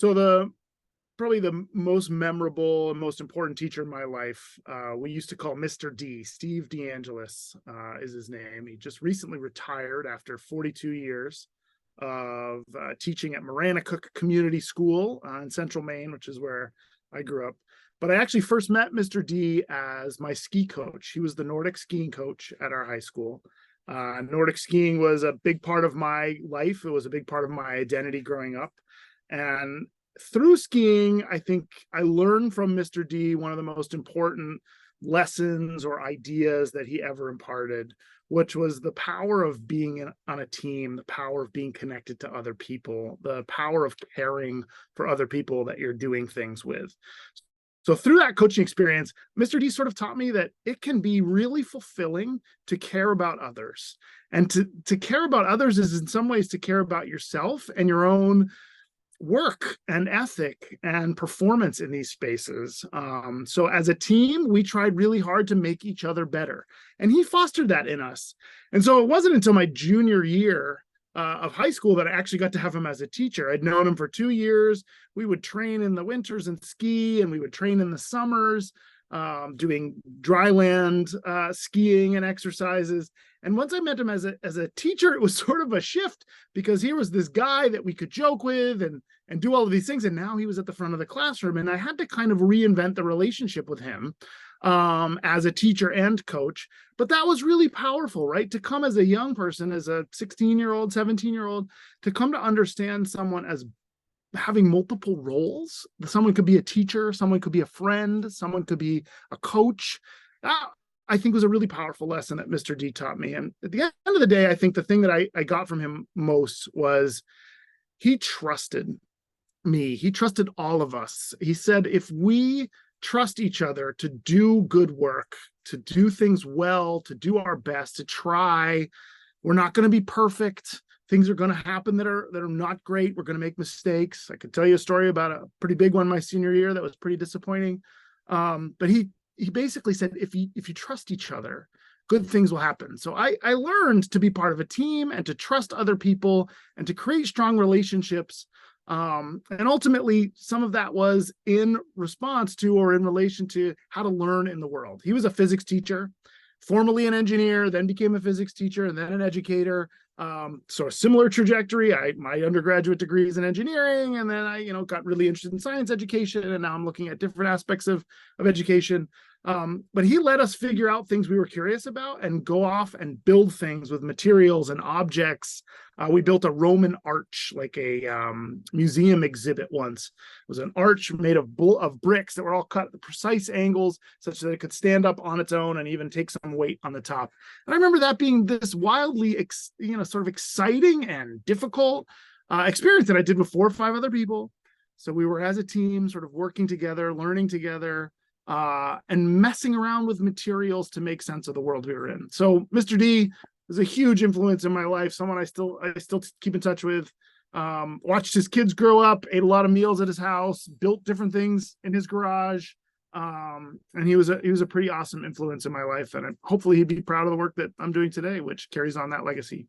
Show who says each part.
Speaker 1: So probably the most memorable and most important teacher in my life, we used to call Mr. D. Steve DeAngelis is his name. He just recently retired after 42 years of teaching at Maranacook Community School in Central Maine, which is where I grew up. But I actually first met Mr. D as my ski coach. He was the Nordic skiing coach at our high school. Nordic skiing was a big part of my life. It was a big part of my identity growing up. And through skiing, I think I learned from Mr. D one of the most important lessons or ideas that he ever imparted, which was the power of being on a team, the power of being connected to other people, the power of caring for other people that you're doing things with. So through that coaching experience, Mr. D sort of taught me that it can be really fulfilling to care about others. And to care about others is in some ways to care about yourself and your own work and ethic and performance in these spaces. So as a team, we tried really hard to make each other better. And he fostered that in us. And so it wasn't until my junior year of high school that I actually got to have him as a teacher. I'd known him for 2 years. We would train in the winters and ski, and we would train in the summers, doing dryland skiing and exercises. And once I met him as a teacher, it was sort of a shift because he was this guy that we could joke with and do all of these things. And now he was at the front of the classroom, and I had to kind of reinvent the relationship with him as a teacher and coach. But that was really powerful, right? To come as a young person, as a 16-year-old, 17-year-old, to come to understand someone as having multiple roles. Someone could be a teacher, someone could be a friend, someone could be a coach. That, I think, was a really powerful lesson that Mr. D taught me. And at the end of the day, I think the thing that I got from him most was he trusted me. He trusted all of us. He said, if we trust each other to do good work, to do things well, to do our best, to try, we're not going to be perfect. Things are going to happen that are not great. We're going to make mistakes. I could tell you a story about a pretty big one my senior year that was pretty disappointing. But he basically said, if you trust each other, good things will happen. So I learned to be part of a team and to trust other people and to create strong relationships. And ultimately, some of that was in response to or in relation to how to learn in the world. He was a physics teacher, formerly an engineer, then became a physics teacher, and then an educator. So a similar trajectory. My undergraduate degree is in engineering, and then I got really interested in science education, and now I'm looking at different aspects of education. But he let us figure out things we were curious about and go off and build things with materials and objects. We built a Roman arch, like a museum exhibit once. It was an arch made of bricks that were all cut at precise angles such that it could stand up on its own and even take some weight on the top. And I remember that being this wildly, sort of exciting and difficult experience that I did with 4 or 5 other people. So we were as a team sort of working together, learning together, and messing around with materials to make sense of the world we were in. So Mr. D was a huge influence in my life, someone I still keep in touch with. Watched his kids grow up, ate a lot of meals at his house, built different things in his garage. And he was a pretty awesome influence in my life. And hopefully he'd be proud of the work that I'm doing today, which carries on that legacy.